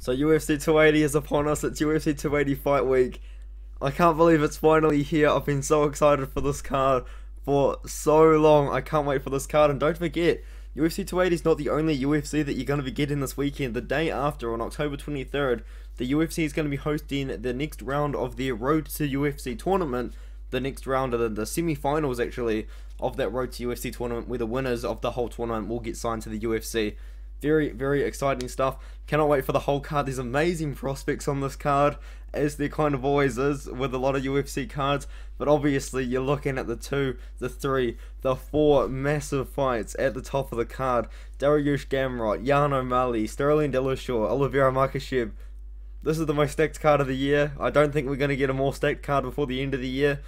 So UFC 280 is upon us. It's UFC 280 fight week. I can't believe it's finally here. I've been so excited for this card for so long. I can't wait for this card. And don't forget, UFC 280 is not the only UFC that you're going to be getting this weekend. The day after, on October 23rd, the UFC is going to be hosting the next round of their Road to UFC tournament. The next round of the semi-finals, actually, of that Road to UFC tournament, where the winners of the whole tournament will get signed to the UFC. Very, very exciting stuff. Cannot wait for the whole card. There's amazing prospects on this card, as there kind of always is with a lot of UFC cards. But obviously, you're looking at the 2, the 3, the 4 massive fights at the top of the card. Dariush Gamrot, OMalley, Sterling Dillashaw, Oliveira Makhachev. This is the most stacked card of the year. I don't think we're going to get a more stacked card before the end of the year.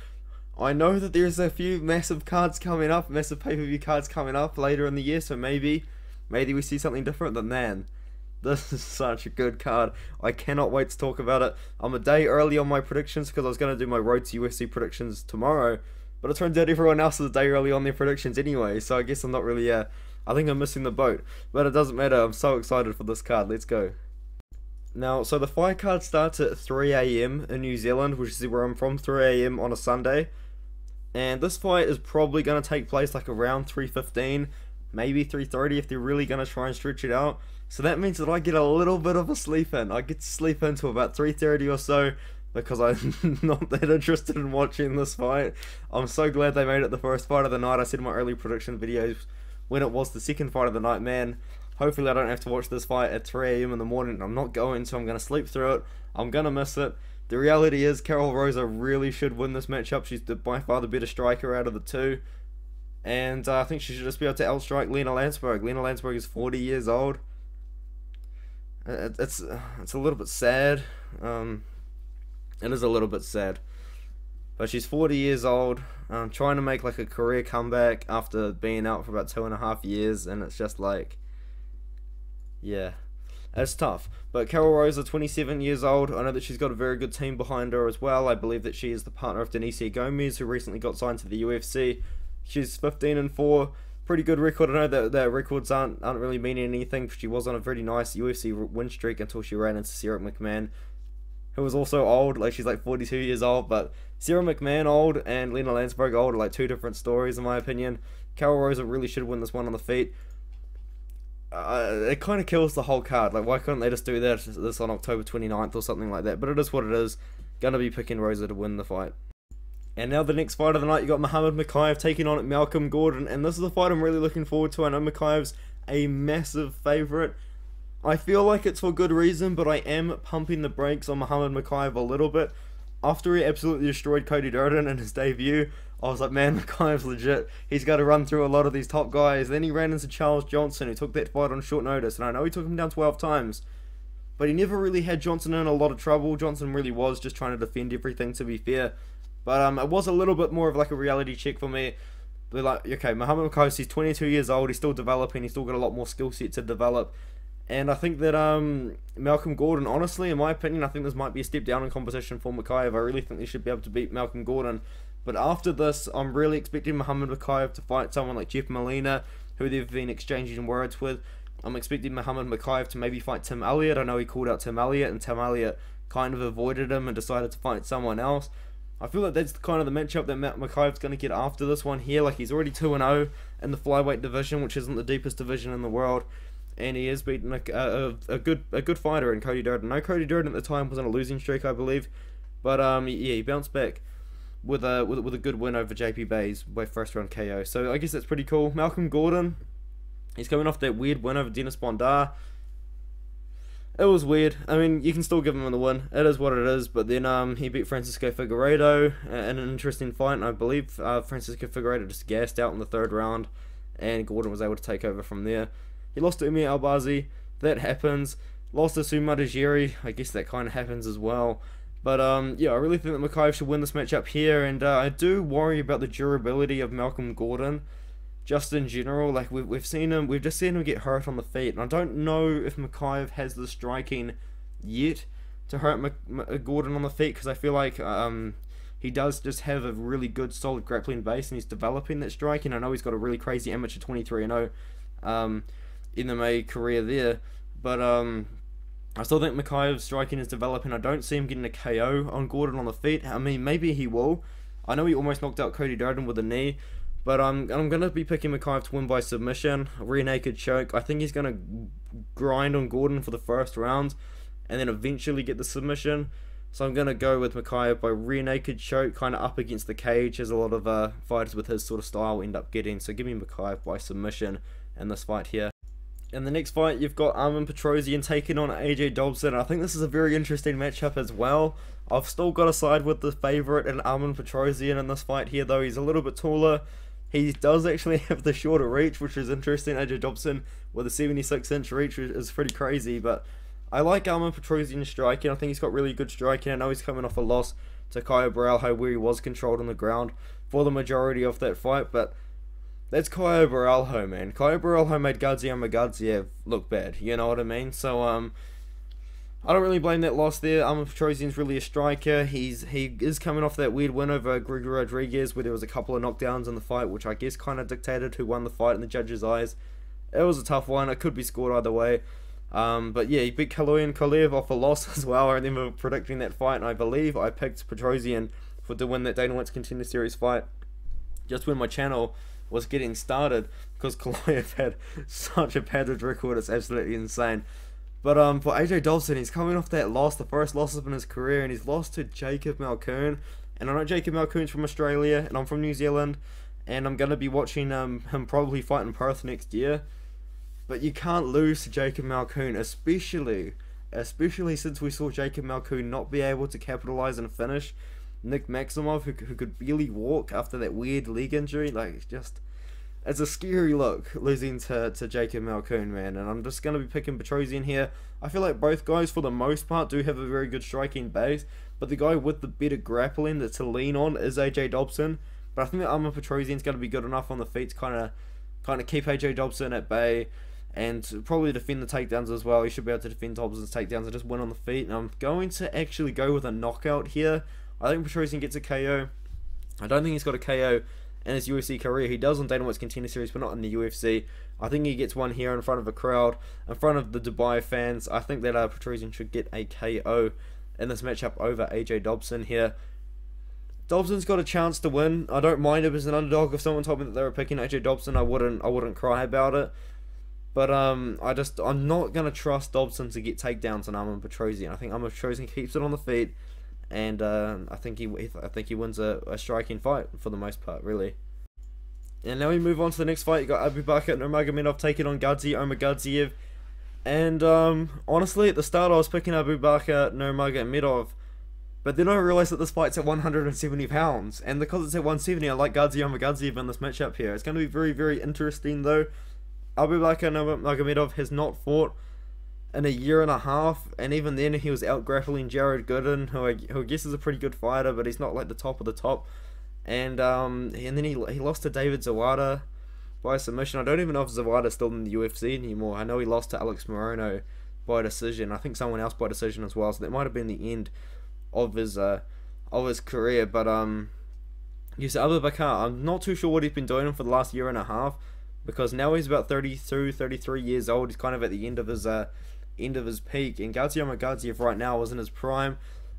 I know that there's a few massive cards coming up, massive pay-per-view cards coming up later in the year, so maybe we see something different, but man, this is such a good card. I cannot wait to talk about it. I'm a day early on my predictions because I was going to do my Road to UFC predictions tomorrow, but it turns out everyone else is a day early on their predictions anyway, so I guess I'm not really, I think I'm missing the boat, but it doesn't matter. I'm so excited for this card. Let's go. Now, so the fight card starts at 3 AM in New Zealand, which is where I'm from, 3 AM on a Sunday, and this fight is probably going to take place like around 3:15, maybe 3:30 if they're really going to try and stretch it out. So that means that I get a little bit of a sleep in. I get to sleep into about 3:30 or so because I'm not that interested in watching this fight. I'm so glad they made it the first fight of the night. I said in my early prediction videos when it was the second fight of the night, man, hopefully I don't have to watch this fight at 3 AM in the morning. I'm not going, so I'm going to sleep through it. I'm going to miss it. The reality is Rosa really should win this matchup. She's by far the better striker out of the two. And I think she should just be able to outstrike Lena Lansberg. Lena Lansberg is 40 years old. It's a little bit sad. It is a little bit sad. But she's 40 years old, trying to make like a career comeback after being out for about 2.5 years, and it's just like, yeah, it's tough. But Rosa, 27 years old. I know that she's got a very good team behind her as well. I believe that she is the partner of Denise Gomez, who recently got signed to the UFC. She's 15-4, pretty good record. I know that their records aren't really meaning anything. She was on a pretty nice UFC win streak until she ran into Sarah McMahon, who was also old. Like, she's like 42 years old, but Sarah McMahon old and Lena Lansberg old are like two different stories in my opinion. Rosa really should win this one on the feet. It kind of kills the whole card. Like, why couldn't they just do this on October 29th or something like that? But it is what it is. Gonna be picking Rosa to win the fight. And now the next fight of the night, you got Mohammed Makai taking on Malcolm Gordon, and this is a fight I'm really looking forward to. I know Makhaev's a massive favourite. I feel like it's for good reason, but I am pumping the brakes on Mohammed Makhachev a little bit. After he absolutely destroyed Cody Durden in his debut, I was like, man, Makhaev's legit. He's got to run through a lot of these top guys. Then he ran into Charles Johnson, who took that fight on short notice, and I know he took him down 12 times, but he never really had Johnson in a lot of trouble. Johnson really was just trying to defend everything, to be fair. But it was a little bit more of like a reality check for me. But like, okay, Mohammed Makhachev, he's 22 years old, he's still developing, he's still got a lot more skill set to develop. And I think that Malcolm Gordon, honestly, in my opinion, I think this might be a step down in competition for Makhachev. I really think they should be able to beat Malcolm Gordon. But after this, I'm really expecting Mohammed Makhachev to fight someone like Jeff Molina, who they've been exchanging words with. I'm expecting Mohammed Makhachev to maybe fight Tim Elliott. I know he called out Tim Elliott, and Tim Elliott kind of avoided him and decided to fight someone else. I feel like that's kind of the matchup that Makhaev's going to get after this one here. Like, he's already 2-0 in the flyweight division, which isn't the deepest division in the world, and he has beaten a good fighter in Cody Durden. No, Cody Durden at the time was on a losing streak, I believe, but yeah, he bounced back with a good win over JP Bays by first round KO. So I guess that's pretty cool. Malcolm Gordon, he's coming off that weird win over Dennis Bondar. It was weird. I mean, you can still give him the win. It is what it is. But then he beat Francisco Figueiredo in an interesting fight. And I believe Francisco Figueiredo just gassed out in the third round, and Gordon was able to take over from there. He lost to Emir Albazi. That happens. Lost to Sumadajiri. I guess that kind of happens as well. But yeah, I really think that Makhachev should win this matchup here. And I do worry about the durability of Malcolm Gordon. Just in general, like we've just seen him get hurt on the feet, and I don't know if Makhachev has the striking yet to hurt Gordon on the feet, because I feel like he does just have a really good solid grappling base, and he's developing that striking. I know he's got a really crazy amateur 23-0 MMA career there, but I still think Makachev's striking is developing. I don't see him getting a KO on Gordon on the feet. I mean, maybe he will. I know he almost knocked out Cody Durden with a knee, but I'm going to be picking Makhachev to win by submission, rear naked choke. I think he's going to grind on Gordon for the first round and then eventually get the submission. So I'm going to go with Makhachev by rear naked choke, kind of up against the cage, as a lot of fighters with his sort of style end up getting. So give me Makhachev by submission in this fight here. In the next fight, you've got Armon Petrosian taking on AJ Dobson. I think this is a very interesting matchup as well. I've still got to side with the favourite in Armon Petrosian in this fight here, though. He's a little bit taller. He does actually have the shorter reach, which is interesting. AJ Dobson with a 76-inch reach is pretty crazy, but I like Armon Petrosian striking. I think he's got really good striking. I know he's coming off a loss to Brallho, where he was controlled on the ground for the majority of that fight, but that's Brallho, man. Brallho made Godzi look bad, you know what I mean? So, I don't really blame that loss there. Armon Petrosian's really a striker. He is coming off that weird win over Gregory Rodriguez, where there was a couple of knockdowns in the fight, which I guess kind of dictated who won the fight in the judges' eyes. It was a tough one. It could be scored either way. But yeah, he beat Kaloyan off a loss as well. I remember predicting that fight, and I believe I picked Petrosian to win that Dana White's Contender Series fight just when my channel was getting started, because Kaloyan had such a padded record. It's absolutely insane. But for AJ Dobson, he's coming off that loss, the first loss in his career, and he's lost to Jacob Malkoon. And I know Jacob Malkoon's from Australia, and I'm from New Zealand, and I'm going to be watching him probably fight in Perth next year. But you can't lose to Jacob Malkoon, especially since we saw Jacob Malkoon not be able to capitalize and finish Nick Maximov, who could barely walk after that weird leg injury. Like, it's a scary look losing to Jacob Malkoon, man. And I'm just going to be picking Petrosian here. I feel like both guys, for the most part, do have a very good striking base, but the guy with the better grappling that's to lean on is AJ Dobson. But I think that Armon Petrosian's going to be good enough on the feet to kind of keep AJ Dobson at bay, and probably defend the takedowns as well. He should be able to defend Dobson's takedowns and just win on the feet. And I'm going to actually go with a knockout here. I think Petrosian gets a KO. I don't think he's got a KO in his UFC career. He does on Dana White's Contender Series, but not in the UFC. I think he gets one here in front of a crowd, in front of the Dubai fans. I think that Petrosian should get a KO in this matchup over AJ Dobson here. Dobson's got a chance to win. I don't mind him as an underdog. If someone told me that they were picking AJ Dobson, I wouldn't cry about it. But I'm not gonna trust Dobson to get takedowns on Armon Petrosian. I think Armon Petrosian keeps it on the feet, and I think he wins a striking fight for the most part, really. And now we move on to the next fight. You got Abubakar Nurmagomedov taking on Godzi. And honestly, at the start I was picking Abubakar Nurmagomedov, but then I realized that this fight's at 170 pounds, and because it's at 170, I like Godzi in this matchup here. It's going to be very, very interesting though. Abubakar Nurmagomedov has not fought in a year and a half, and even then he was out grappling Jared Gooden, who I guess is a pretty good fighter, but he's not like the top of the top. And then he lost to David Zawada by submission. I don't even know if Zawada's still in the UFC anymore. I know he lost to Alex Morono by decision. I think someone else by decision as well. So that might have been the end of his career. But you see, Abubakar, I'm not too sure what he's been doing for the last year and a half, because now he's about 32, 33 years old. He's kind of at the end of his peak, and Godzi right now was in his prime.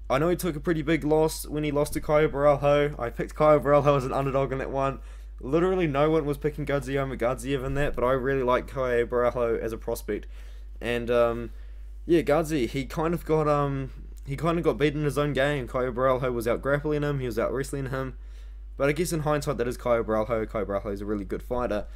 I know he took a pretty big loss when he lost to Brallho. I picked Brallho as an underdog in that one. Literally no one was picking Godzi in that, but I really like Brallho as a prospect. And yeah, Godzi, he kind of got beaten in his own game. Brallho was out grappling him, he was out wrestling him. But I guess in hindsight, that is Brallho. Brallho is a really good fighter.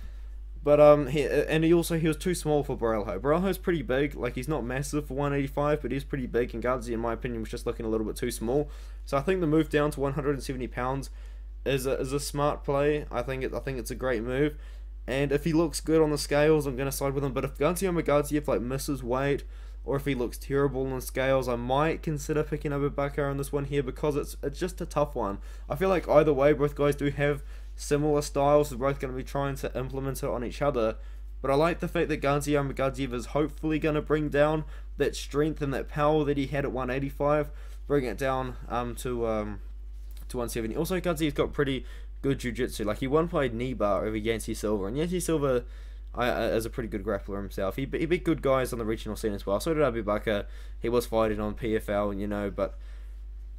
But he was too small for Brallho. Brallho's pretty big. Like, he's not massive for 185, but he's pretty big. And Godzi, in my opinion, was just looking a little bit too small. So I think the move down to 170 pounds is a smart play. I think it's a great move. And if he looks good on the scales, I'm gonna side with him. But if Godzi like misses weight, or if he looks terrible on the scales, I might consider picking Abubakar on this one here, because it's just a tough one. I feel like either way, both guys do have similar styles. They're both going to be trying to implement it on each other, but I like the fact that Godzi is hopefully going to bring down that strength and that power that he had at 185, bring it down to 170. Also, Godzi's got pretty good jiu-jitsu. Like, he one played knee bar over Yancy Silva, and Yancy Silva as a pretty good grappler himself. He beat good guys on the regional scene as well. So did Abu Bakr. He was fighting on PFL, you know, but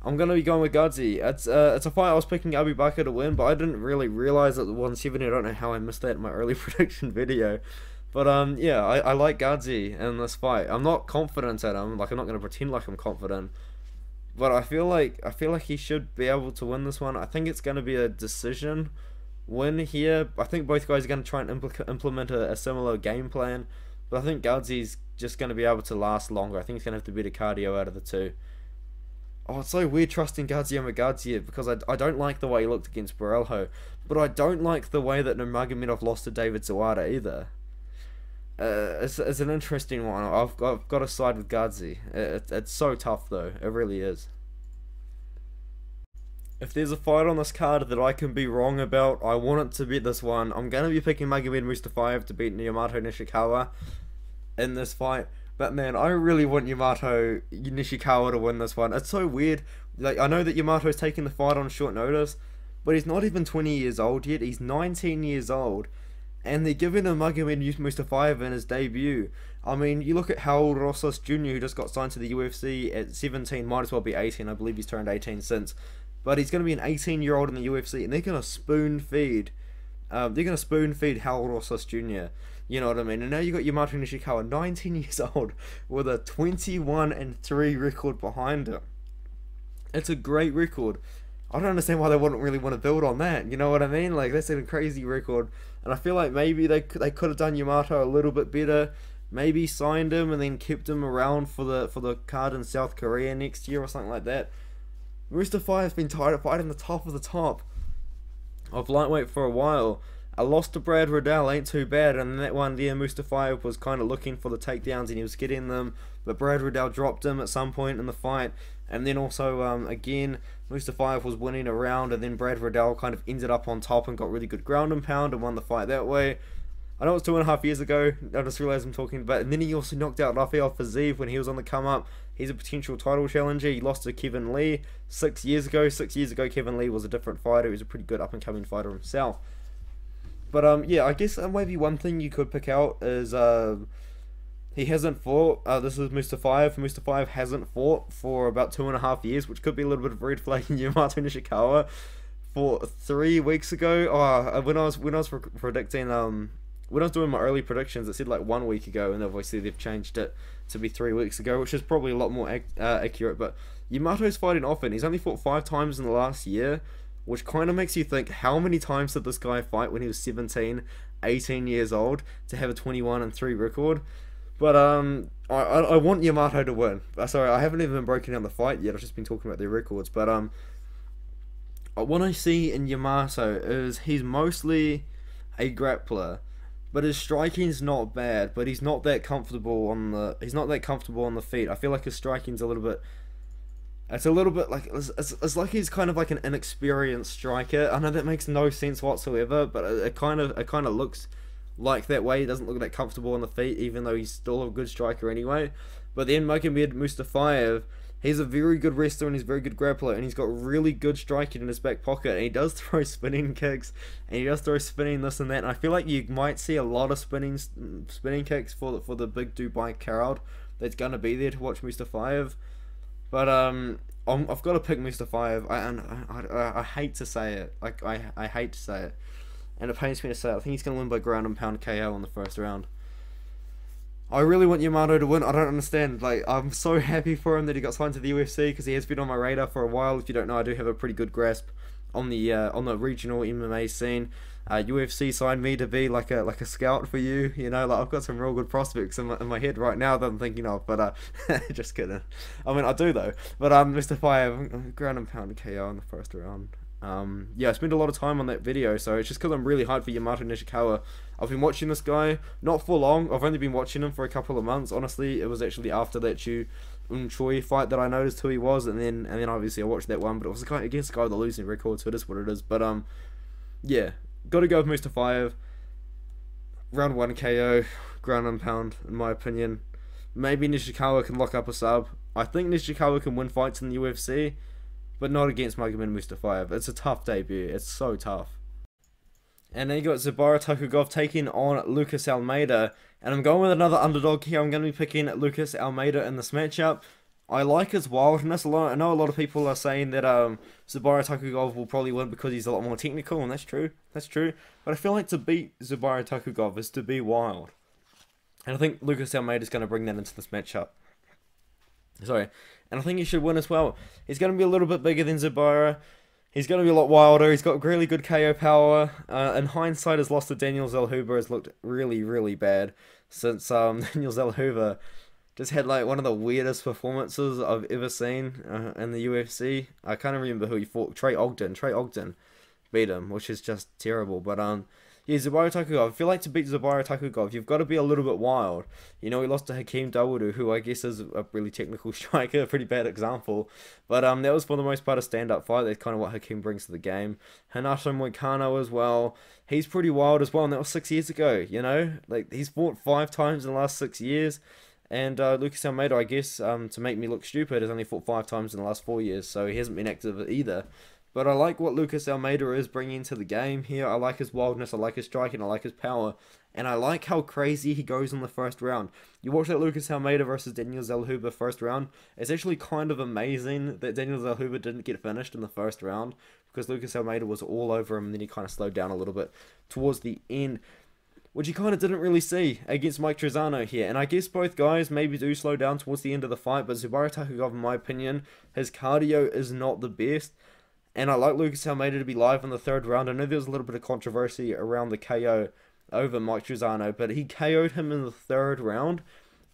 I'm going to be going with Godzi. It's a fight I was picking Abu Bakr to win, but I didn't really realize at the 170. I don't know how I missed that in my early prediction video. But yeah, I like Godzi in this fight. I'm not confident at him. Like, I'm not going to pretend like I'm confident. But I feel like he should be able to win this one. I think it's going to be a decision win here. I think both guys are going to try and implement a similar game plan. But I think Godzi's just going to be able to last longer. I think he's going to have to beat a cardio out of the two. Oh, it's so weird trusting Godzi over Godzi because I don't like the way he looked against Brallho. But I don't like the way that Nurmagomedov lost to David Zawada either. It's an interesting one. I've got to side with Godzi. It's so tough though. It really is. If there's a fight on this card that I can be wrong about, I want it to be this one. I'm going to be picking Magomed Mustafayev to beat Yamato Nishikawa in this fight. But man, I really want Yamato Nishikawa to win this one. It's so weird. Like, I know that Yamato's taking the fight on short notice, but he's not even 20 years old yet. He's 19 years old. And they're giving him Magomed Mustafayev in his debut. I mean, you look at Raul Rosas Jr., who just got signed to the UFC at 17, might as well be 18. I believe he's turned 18 since. But he's going to be an 18-year-old in the UFC, and they're going to spoon feed. Raul Rosas Jr. You know what I mean? And now you got Yamato Nishikawa, 19 years old, with a 21-3 record behind him. It's a great record. I don't understand why they wouldn't really want to build on that. You know what I mean? Like, that's a crazy record. And I feel like maybe they could have done Yamato a little bit better. Maybe signed him and then kept him around for the card in South Korea next year or something like that. Mustafayev's been tired of fighting the top of the top of lightweight for a while. A loss to Brad Riddell ain't too bad, and that one there, Mustafayev was kind of looking for the takedowns and he was getting them, but Brad Riddell dropped him at some point in the fight. And then also, again, Mustafayev was winning a round, and then Brad Riddell kind of ended up on top and got really good ground and pound and won the fight that way. I know it's 2.5 years ago, I just realized I'm talking about, and then he also knocked out Rafael Fiziev when he was on the come up. He's a potential title challenger. He lost to Kevin Lee 6 years ago. 6 years ago, Kevin Lee was a different fighter. He was a pretty good up-and-coming fighter himself. But, yeah, I guess maybe one thing you could pick out is, he hasn't fought. This is Mustafayev. Mustafayev hasn't fought for about 2.5 years, which could be a little bit of red flag in Yamato Nishikawa. For 3 weeks ago, when I was predicting, when I was doing my early predictions, it said like 1 week ago, and obviously they've changed it to be 3 weeks ago, which is probably a lot more accurate. But Yamato's fighting often. He's only fought 5 times in the last year, which kind of makes you think, how many times did this guy fight when he was 17, 18 years old to have a 21-3 record? But I want Yamato to win. Sorry, I haven't even broken down the fight yet. I've just been talking about their records. But what I see in Yamato is he's mostly a grappler, but his striking's not bad. But he's not that comfortable on the feet. I feel like his striking's a little bit. It's a little bit like it's like he's kind of like an inexperienced striker. I know that makes no sense whatsoever, but it kind of looks like that way. He doesn't look that comfortable on the feet, even though he's still a good striker anyway. But then Magomed Mustafayev, he's a very good wrestler and he's a very good grappler, and he's got really good striking in his back pocket, and he does throw spinning kicks, and he does throw spinning this and that, and I feel like you might see a lot of spinning kicks for the big Dubai crowd that's gonna be there to watch Mustafayev. But I've got to pick Mustafayev. I hate to say it. Like I hate to say it, and it pains me to say it. I think he's gonna win by ground and pound KO in the first round. I really want Yamato to win. I don't understand. Like, I'm so happy for him that he got signed to the UFC, because he has been on my radar for a while. If you don't know, I do have a pretty good grasp on the regional MMA scene. UFC signed me to be like a scout for you. You know, like, I've got some real good prospects in my head right now that I'm thinking of. But just kidding. I mean, I do though. But Mustafayev, ground and pound KO in the first round. Yeah, I spent a lot of time on that video, so it's just because I'm really hyped for Yamato Nishikawa. I've been watching this guy, not for long, I've only been watching him for a couple of months. Honestly, it was actually after that Choi fight that I noticed who he was, and then obviously I watched that one, but it was against a guy with a losing record, so it is what it is. But yeah, gotta go with Mustafayev. Round 1 KO, ground and pound, in my opinion. Maybe Nishikawa can lock up a sub. I think Nishikawa can win fights in the UFC, but not against Magomed Mustafayev. It's a tough debut. It's so tough. And then you got Zubaira Tukhugov taking on Lucas Almeida. And I'm going with another underdog here. I'm going to be picking Lucas Almeida in this matchup. I like his wildness a lot. I know a lot of people are saying that Zubaira Tukhugov will probably win because he's a lot more technical, and that's true. That's true. But I feel like to beat Zubaira Tukhugov is to be wild. And I think Lucas Almeida is going to bring that into this matchup. Sorry. And I think he should win as well. He's going to be a little bit bigger than Zubaira. He's going to be a lot wilder. He's got really good KO power. In hindsight, his loss to Daniel Zellhuber has looked really, really bad. Since Daniel Zellhuber just had like one of the weirdest performances I've ever seen in the UFC. I can't remember who he fought. Trey Ogden. Trey Ogden beat him, which is just terrible. But yeah, Zubaira Tukhugov. I feel like to beat Zubaira Tukhugov, you've got to be a little bit wild. You know, he lost to Hakeem Dawodu, who I guess is a really technical striker, a pretty bad example. But that was for the most part a stand-up fight. That's kind of what Hakeem brings to the game. Renato Moicano as well. He's pretty wild as well, and that was 6 years ago, you know? Like, he's fought 5 times in the last 6 years. And Lucas Almeida, I guess, to make me look stupid, has only fought 5 times in the last 4 years, so he hasn't been active either. But I like what Lucas Almeida is bringing to the game here. I like his wildness, I like his striking, I like his power. And I like how crazy he goes in the first round. You watch that Lucas Almeida versus Daniel Zellhuber first round. It's actually kind of amazing that Daniel Zellhuber didn't get finished in the first round, because Lucas Almeida was all over him, and then he kind of slowed down a little bit towards the end, which you kind of didn't really see against Mike Trizano here. And I guess both guys maybe do slow down towards the end of the fight, but Zubaira Tukhugov, in my opinion, his cardio is not the best. And I like Lucas Almeida to be live in the 3rd round. I know there was a little bit of controversy around the KO over Mike Trizano, but he KO'd him in the 3rd round.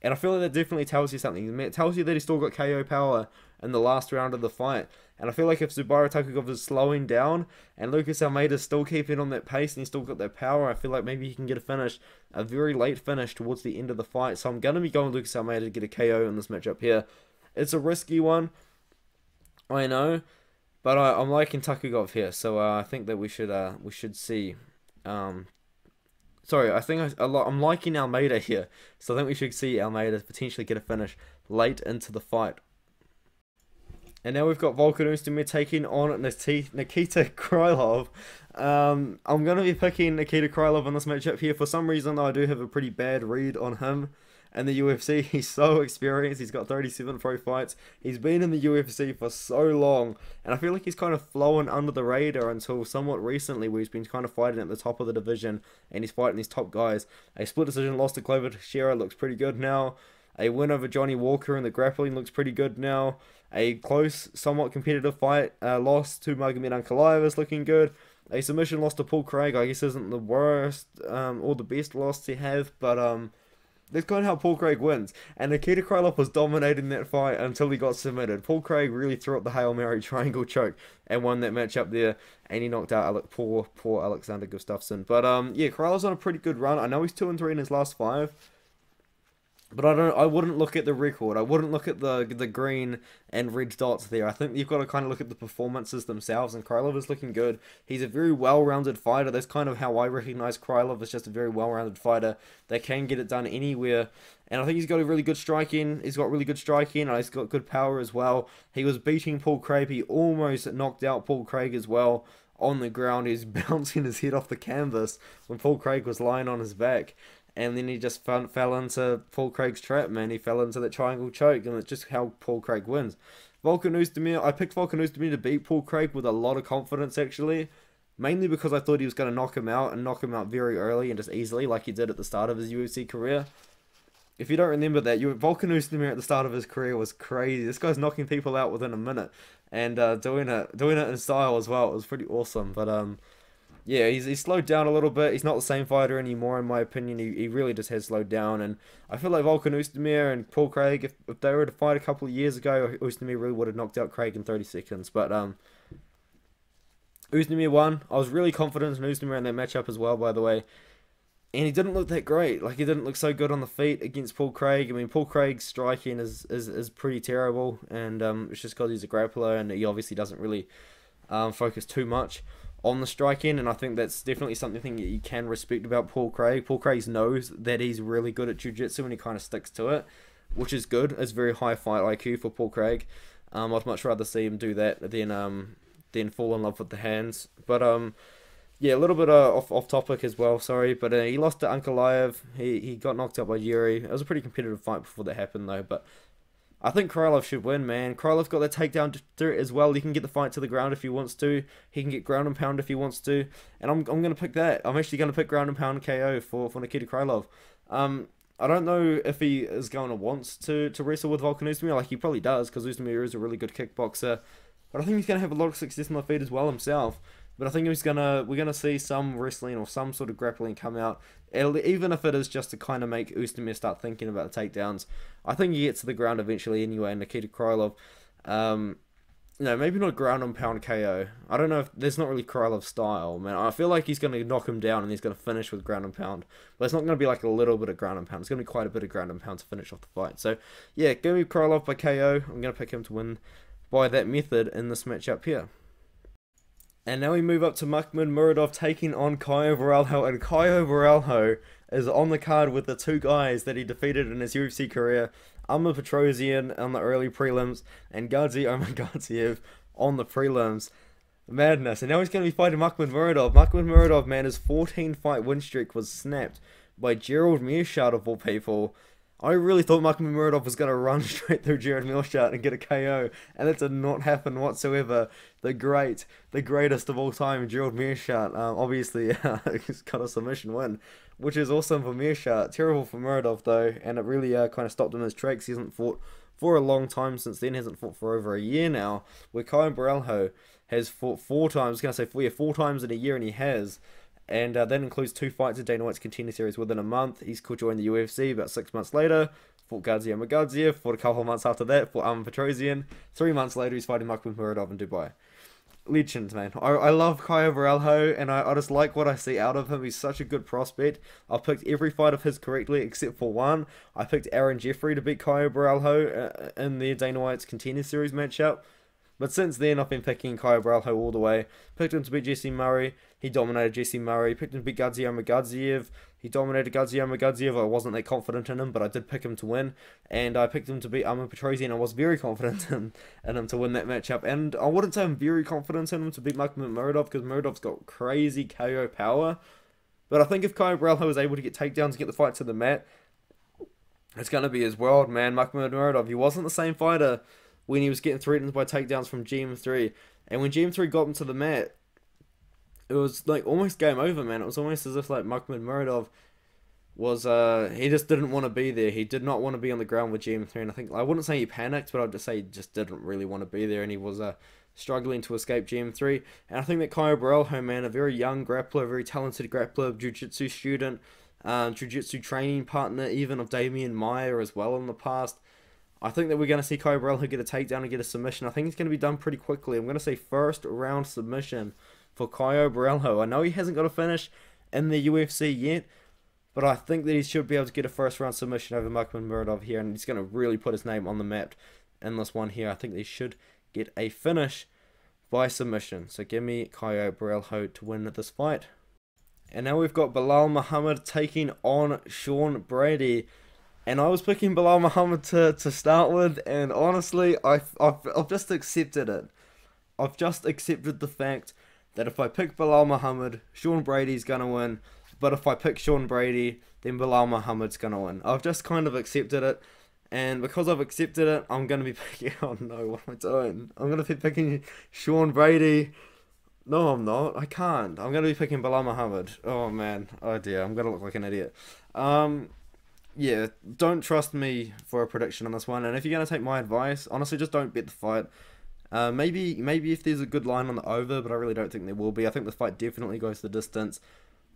And I feel like that definitely tells you something. It tells you that he still got KO power in the last round of the fight. And I feel like if Zubaira Tukhugov is slowing down and Lucas Almeida is still keeping on that pace and he's still got that power, I feel like maybe he can get a finish, a very late finish towards the end of the fight. So I'm going to be going Lucas Almeida to get a KO in this matchup here. It's a risky one, I know, but I'm liking Tukhugov here. So I think that we should see. Sorry, I think I'm liking Almeida here. So I think we should see Almeida potentially get a finish late into the fight. And now we've got Volkan Oezdemir taking on Nikita Krylov. I'm going to be picking Nikita Krylov in this matchup here. For some reason, though, I do have a pretty bad read on him in the UFC. He's so experienced. He's got 37 pro fights. He's been in the UFC for so long. And I feel like he's kind of flown under the radar until somewhat recently, where he's been kind of fighting at the top of the division. And he's fighting these top guys. A split decision loss to Glover Teixeira looks pretty good now. A win over Johnny Walker in the grappling looks pretty good now. A close, somewhat competitive fight loss to Magomed Ankalaev is looking good. A submission loss to Paul Craig, I guess, isn't the worst or the best loss to have, but that's kind of how Paul Craig wins. And Nikita Krylov was dominating that fight until he got submitted. Paul Craig really threw up the Hail Mary triangle choke and won that match up there, and he knocked out poor Alexander Gustafsson. But yeah, Krylov's on a pretty good run. I know he's 2-3 in his last 5. But I wouldn't look at the record. I wouldn't look at the green and red dots there. I think you've got to kind of look at the performances themselves, and Krylov is looking good. He's a very well-rounded fighter. That's kind of how I recognize Krylov as just a very well-rounded fighter that can get it done anywhere. And I think he's got a really good striking. He's got really good striking, and he's got good power as well. He was beating Paul Craig. He almost knocked out Paul Craig as well on the ground. He's bouncing his head off the canvas when Paul Craig was lying on his back. And then he just fell into Paul Craig's trap, man. He fell into that triangle choke, and it's just how Paul Craig wins. Volkan Oezdemir, I picked Volkan Oezdemir to beat Paul Craig with a lot of confidence, actually. Mainly because I thought he was going to knock him out, and knock him out very early and just easily, like he did at the start of his UFC career. If you don't remember that, Volkan Oezdemir at the start of his career was crazy. This guy's knocking people out within a minute, and doing it in style as well. It was pretty awesome, but yeah, he's slowed down a little bit. He's not the same fighter anymore, in my opinion. He really just has slowed down. And I feel like Volkan Oezdemir and Paul Craig, if they were to fight a couple of years ago, Oezdemir really would have knocked out Craig in 30 seconds. But Oezdemir won. I was really confident in Oezdemir in that matchup as well, by the way. And he didn't look that great. Like, he didn't look so good on the feet against Paul Craig. I mean, Paul Craig's striking is pretty terrible. And it's just because he's a grappler, and he obviously doesn't really focus too much on the striking, and I think that's definitely something that you can respect about Paul Craig. Paul Craig knows that he's really good at jiu-jitsu, and he kind of sticks to it, which is good. It's very high fight IQ for Paul Craig. I'd much rather see him do that than fall in love with the hands. But Yeah, a little bit off topic as well, sorry, but he lost to Ankalaev. He got knocked out by Yuri. It was a pretty competitive fight before that happened, though, but I think Krylov should win, man. Krylov's got the takedown threat as well. He can get the fight to the ground if he wants to. He can get ground and pound if he wants to. And I'm going to pick that. I'm actually going to pick ground and pound KO for Nikita Krylov. I don't know if he is going to want to wrestle with Volkan Oezdemir. Like, he probably does, because Oezdemir is a really good kickboxer. But I think he's going to have a lot of success on the feet as well himself. But I think we're gonna see some wrestling or some sort of grappling come out, even if it is just to kind of make Oezdemir start thinking about the takedowns. I think he gets to the ground eventually anyway. Nikita Krylov, maybe not ground and pound KO. I don't know if there's not really Krylov's style, man. I feel like he's gonna knock him down and he's gonna finish with ground and pound, but it's not gonna be like a little bit of ground and pound. It's gonna be quite a bit of ground and pound to finish off the fight. So yeah, give me Krylov by KO. I'm gonna pick him to win by that method in this matchup here. And now we move up to Makhmud Muradov taking on Caio Brallho, and Caio Brallho is on the card with the two guys that he defeated in his UFC career, Armon Petrosian on the early prelims, and Godzi Godziev on the prelims. Madness. And now he's going to be fighting Makhmud Muradov. Makhmud Muradov, man, his 14-fight win streak was snapped by Gerald Meerschaert of all people. I really thought Makhmud Muradov was going to run straight through Gerald Meerschaert and get a KO, and that did not happen whatsoever. The greatest of all time, Gerald Meerschaert, obviously he's got a submission win, which is awesome for Meerschaert. Terrible for Muradov though, and it really kind of stopped him in his tracks. He hasn't fought for a long time since then. He hasn't fought for over a year now, where Caio Brallho has fought 4 times. I was going to say 4 times in a year, and he has. And that includes 2 fights in Dana White's Contender Series within a month. He's joined the UFC about 6 months later. Fought Godzi Godziev. Fought a couple of months after that. Fought Armon Petrosian. 3 months later, he's fighting Makhmud Muradov in Dubai. Legend, man. I love Caio Brallho, and I just like what I see out of him. He's such a good prospect. I've picked every fight of his correctly except for one. I picked Aaron Jeffrey to beat Caio Brallho in the Dana White's Contender Series matchup. But since then, I've been picking Caio Brallho all the way. Picked him to beat Jesse Murray. He dominated Jesse Murray. Picked him to beat Godzi Godziev. He dominated Godzi Godziev. I wasn't that confident in him, but I did pick him to win. And I picked him to beat Armon Petrosian. I was very confident in him to win that matchup. And I wouldn't say I'm very confident in him to beat Makhmud Muradov, because Muradov's got crazy KO power. But I think if Caio Brallho is able to get takedowns and get the fight to the mat, it's going to be his world, man. Makhmud Muradov, he wasn't the same fighter when he was getting threatened by takedowns from GM3. And when GM3 got him to the mat, it was like almost game over, man. It was almost as if like Makhmud Muradov was, he just didn't want to be there. He did not want to be on the ground with GM3. And I think, I wouldn't say he panicked, but I'd just say he just didn't really want to be there. And he was struggling to escape GM3. And I think that Caio Brallho, man, a very young grappler, very talented grappler, jiu-jitsu student, jiu-jitsu training partner even of Damian Maia as well in the past. I think that we're going to see Caio Brallho get a takedown and get a submission. I think it's going to be done pretty quickly. I'm going to say first round submission for Caio Brallho. I know he hasn't got a finish in the UFC yet, but I think that he should be able to get a first round submission over Makhmud Muradov here, and he's going to really put his name on the map in this one here. I think they should get a finish by submission. So give me Caio Brallho to win this fight. And now we've got Belal Muhammad taking on Sean Brady. And I was picking Belal Muhammad to start with, and honestly, I've just accepted it. I've just accepted the fact that if I pick Belal Muhammad, Sean Brady's going to win. But if I pick Sean Brady, then Belal Muhammad's going to win. I've just kind of accepted it. And because I've accepted it, I'm going to be picking... Oh no, what am I doing? I'm going to be picking Sean Brady. No, I'm not. I can't. I'm going to be picking Belal Muhammad. Oh man. Oh dear, I'm going to look like an idiot. Yeah, don't trust me for a prediction on this one. And if you're going to take my advice, honestly, just don't bet the fight. Maybe if there's a good line on the over, but I really don't think there will be. I think the fight definitely goes the distance.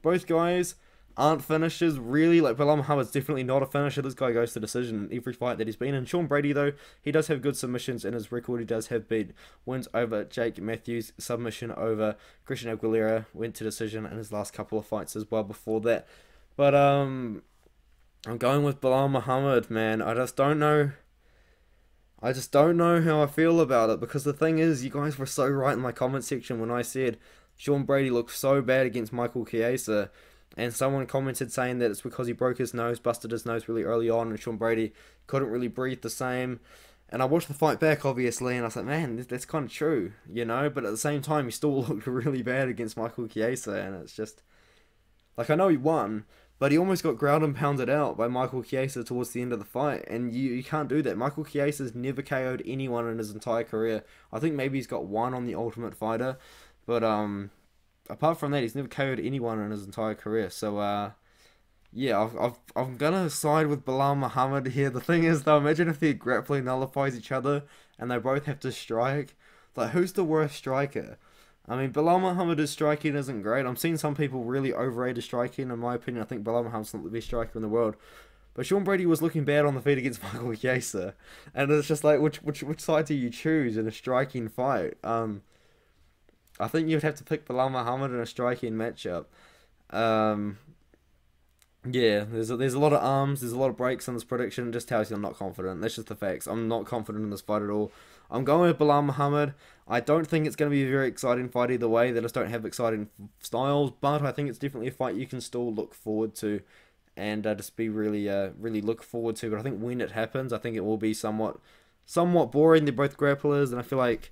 Both guys aren't finishers, really. Like, Belal Muhammad's definitely not a finisher. This guy goes to decision in every fight that he's been in. Sean Brady, though, he does have good submissions in his record. He does have wins over Jake Matthews, submission over Christian Aguilera, went to decision in his last couple of fights as well before that. But, I'm going with Belal Muhammad, man. I just don't know how I feel about it, because the thing is, you guys were so right in my comment section when I said Sean Brady looked so bad against Michael Chiesa, and someone commented saying that it's because he broke his nose, busted his nose really early on, and Sean Brady couldn't really breathe the same. And I watched the fight back, obviously, and I was like, man, that's kind of true, you know? But at the same time, he still looked really bad against Michael Chiesa, and it's just... Like, I know he won, but he almost got ground and pounded out by Michael Chiesa towards the end of the fight, and you can't do that. Michael Chiesa's never KO'd anyone in his entire career. I think maybe he's got one on the Ultimate Fighter, but apart from that, he's never KO'd anyone in his entire career. So, yeah, I'm gonna side with Belal Muhammad here. The thing is, though, imagine if their grappling nullifies each other and they both have to strike. Like, who's the worst striker? I mean, Belal Muhammad's striking isn't great. I'm seeing some people really overrate his striking. In my opinion, I think Belal Muhammad's not the best striker in the world. But Sean Brady was looking bad on the feet against Michael Chiesa, and it's just like, which side do you choose in a striking fight? I think you'd have to pick Belal Muhammad in a striking matchup. Yeah, there's a lot of arms, there's a lot of breaks in this prediction. It just tells you I'm not confident. That's just the facts. I'm not confident in this fight at all. I'm going with Belal Muhammad. I don't think it's going to be a very exciting fight either way. They just don't have exciting styles, but I think it's definitely a fight you can still look forward to, and just be really look forward to. But I think when it happens, I think it will be somewhat boring. They're both grapplers, and I feel like,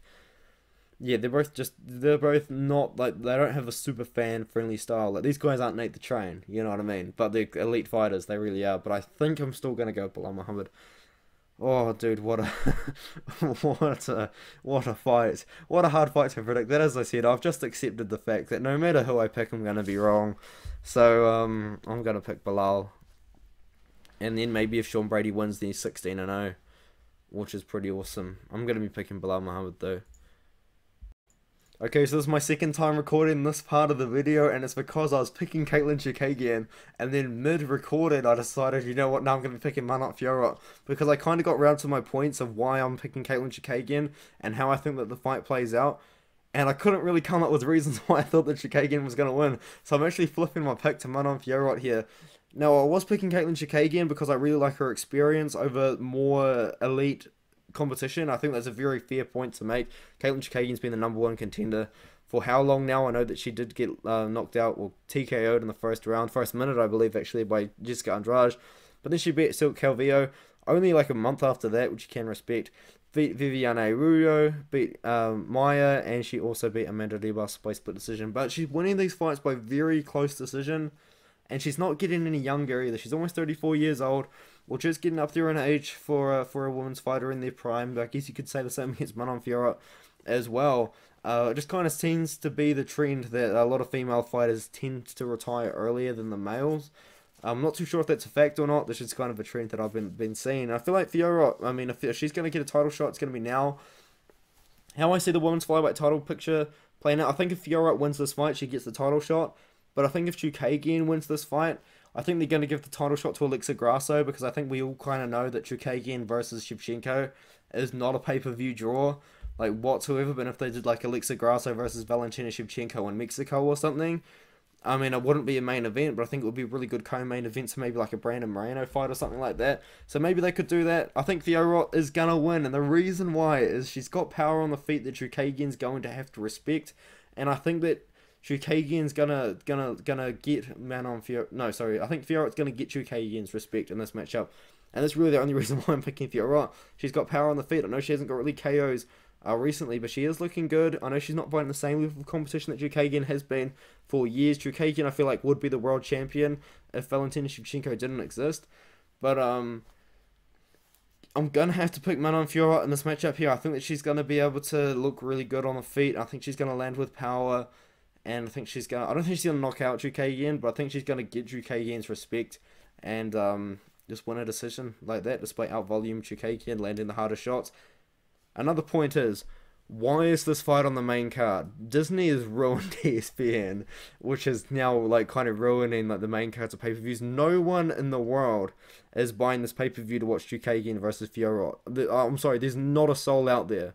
yeah, they're both not, like, they don't have a super fan friendly style. Like, these guys aren't Nate the Train, you know what I mean? But they're elite fighters, they really are. But I think I'm still gonna go with Belal Muhammad. Oh, dude, what a what a fight! What a hard fight to predict. That, as I said, I've just accepted the fact that no matter who I pick, I'm gonna be wrong. So I'm gonna pick Belal, and then maybe if Sean Brady wins, then he's 16-0, which is pretty awesome. I'm gonna be picking Belal Muhammad though. Okay, so this is my second time recording this part of the video, and it's because I was picking Katlyn Chookagian, and then mid-recorded I decided, you know what, now I'm going to be picking Manat Fiorot, because I kind of got round to my points of why I'm picking Katlyn Chookagian, and how I think that the fight plays out, and I couldn't really come up with reasons why I thought that Chookagian was going to win, so I'm actually flipping my pick to Manat Fiorot here. Now, I was picking Katlyn Chookagian because I really like her experience over more elite competition. I think that's a very fair point to make. Katlyn Chookagian's been the #1 contender for how long now? I know that she did get knocked out, or TKO'd in the first minute, I believe, actually, by Jessica Andrade. But then she beat Silk Calvillo only like a month after that, which you can respect. Beat Viviane Arroyo, beat Maya, and she also beat Amanda Ribas by split decision. But she's winning these fights by very close decision, and she's not getting any younger either. She's almost 34 years old, which is getting up there in age for a women's fighter in their prime. I guess you could say the same against Manat Fiorot as well. It just kind of seems to be the trend that a lot of female fighters tend to retire earlier than the males. I'm not too sure if that's a fact or not. This is kind of a trend that I've been seeing. I feel like Fiorot, I mean, if she's going to get a title shot, it's going to be now. How I see the women's flyweight title picture playing out, I think if Fiorot wins this fight, she gets the title shot. But I think if Chookagian wins this fight, I think they're going to give the title shot to Alexa Grasso, because I think we all kind of know that Chookagian versus Shevchenko is not a pay-per-view draw, like, whatsoever. But if they did, like, Alexa Grasso versus Valentina Shevchenko in Mexico or something, I mean, it wouldn't be a main event, but I think it would be a really good co-main event to maybe, like, a Brandon Moreno fight or something like that. So maybe they could do that. I think Fiorot is going to win, and the reason why is she's got power on the feet that Chookagian's going to have to respect, and I think that Chookagian's gonna get Fiorot. No, sorry. I think Fiorot's gonna get Chookagian's respect in this matchup, and that's really the only reason why I'm picking Fiorot. She's got power on the feet. I know she hasn't got really KOs recently, but she is looking good. I know she's not fighting the same level of competition that Chookagian has been for years. Chookagian, I feel like, would be the world champion if Valentina Shevchenko didn't exist, but I'm gonna have to pick Manat Fiorot in this matchup here. I think that she's gonna be able to look really good on the feet. I think she's gonna land with power. And I think I don't think she's going to knock out Chookagian, but I think she's going to get Chookagian's respect and just win a decision like that, despite out-volume Chookagian, landing the harder shots. Another point is, why is this fight on the main card? Disney has ruined ESPN, which is now, like, kind of ruining, like, the main cards of pay-per-views. No one in the world is buying this pay-per-view to watch Chookagian versus Fiorot. I'm sorry, there's not a soul out there.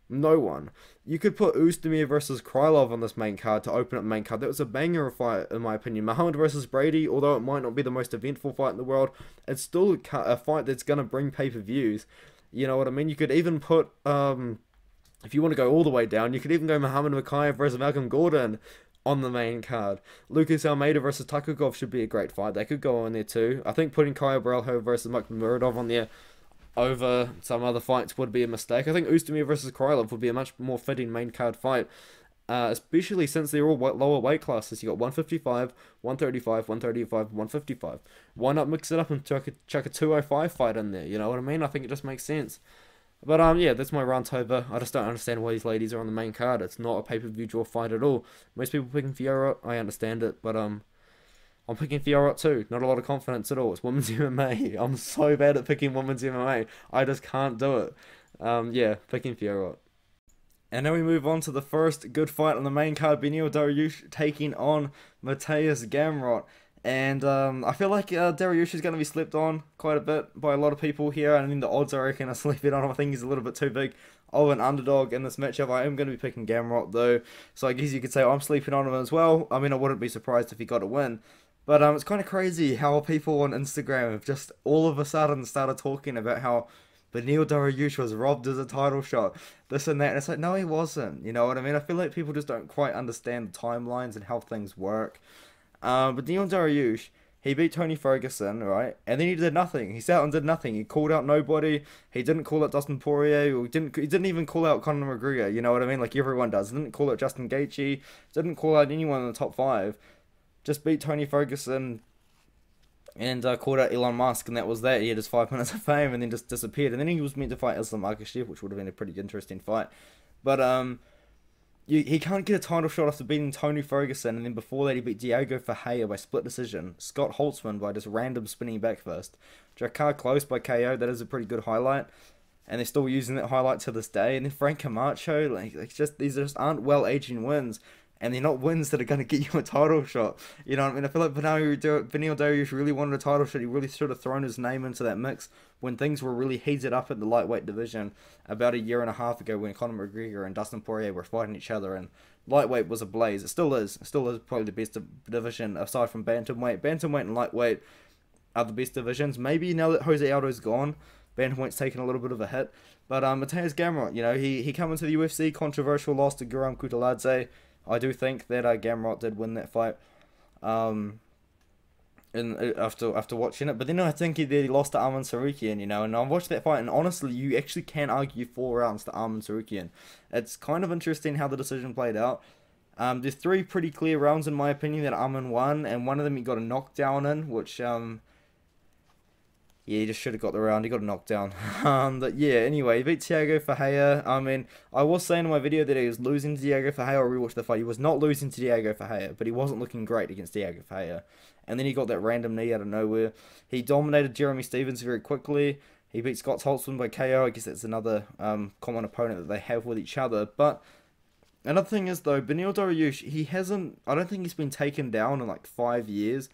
No one. You could put Oezdemir versus Krylov on this main card to open up the main card. That was a banger of fight, in my opinion. Mohammed versus Brady, although it might not be the most eventful fight in the world, it's still a fight that's going to bring pay-per-views. You know what I mean? You could even put, if you want to go all the way down, you could even go Mohammed Makhachev versus Malcolm Gordon on the main card. Lucas Almeida versus Takugov should be a great fight. They could go on there too. I think putting Kyle Brallho versus Mike Muradov on there over some other fights would be a mistake. I think Oostamir versus Krylov would be a much more fitting main card fight, especially since they're all lower weight classes. You got 155, 135, 135, 155. Why not mix it up and chuck a 205 fight in there? You know what I mean? I think it just makes sense. But yeah, that's my rant over. I just don't understand why these ladies are on the main card. It's not a pay-per-view draw fight at all. Most people picking Fiora, I understand it, but I'm picking Fiora too. Not a lot of confidence at all. It's women's MMA. I'm so bad at picking women's MMA. I just can't do it. Yeah, picking Fiora. And now we move on to the first good fight on the main card. Beneil Dariush taking on Mateusz Gamrot. And I feel like Dariush is going to be slept on quite a bit by a lot of people here. I mean, the odds I reckon are sleeping on him. I think he's a little bit too big of an underdog in this matchup. I am going to be picking Gamrot though. So I guess you could say I'm sleeping on him as well. I mean, I wouldn't be surprised if he got a win. But it's kind of crazy how people on Instagram have just all of a sudden started talking about how Beneil Dariush was robbed as a title shot, this and that. And it's like, no, he wasn't. You know what I mean? I feel like people just don't quite understand the timelines and how things work. But Beneil Dariush, he beat Tony Ferguson, right? And then he did nothing. He sat and did nothing. He called out nobody. He didn't call out Dustin Poirier. He didn't even call out Conor McGregor. You know what I mean? Like everyone does. He didn't call out Justin Gaethje. Didn't call out anyone in the top 5. Just beat Tony Ferguson and called out Elon Musk, and that was that. He had his 5 minutes of fame and then just disappeared. And then he was meant to fight Islam Makhachev, which would have been a pretty interesting fight. But he can't get a title shot after beating Tony Ferguson, and then before that he beat Diego Ferreira by split decision, Scott Holtzman by just random spinning back fist, Drakkar Close by KO. That is a pretty good highlight, and they're still using that highlight to this day. And then Frank Camacho, these just aren't well aging wins. And they're not wins that are going to get you a title shot. You know what I mean? I feel like Beneil Dariush really wanted a title shot. He really should have thrown his name into that mix when things were really heated up in the lightweight division about a year and a half ago when Conor McGregor and Dustin Poirier were fighting each other. And lightweight was ablaze. It still is. It still is probably the best division aside from bantamweight. Bantamweight and lightweight are the best divisions. Maybe now that Jose Aldo's gone, bantamweight's taken a little bit of a hit. But Mateusz Gamrot, you know, he came into the UFC, controversial loss to Guram Kutaladze. I do think that Gamrot did win that fight after watching it. But then I think he lost to Arman Tsarukyan, you know. And I watched that fight, and honestly, you actually can argue 4 rounds to Arman Tsarukyan. It's kind of interesting how the decision played out. There's 3 pretty clear rounds, in my opinion, that Arman won. And one of them he got a knockdown in, which yeah, he just should have got the round. He got a knockdown. But yeah, anyway, he beat Diego Ferreira. I mean, I was saying in my video that he was losing to Diego Ferreira. I rewatched the fight. He was not losing to Diego Ferreira, but he wasn't looking great against Diego Ferreira. And then he got that random knee out of nowhere. He dominated Jeremy Stephens very quickly. He beat Scott Holtzman by KO. I guess that's another common opponent that they have with each other. But another thing is, though, Beneil Dariush, I don't think he's been taken down in like 5 years.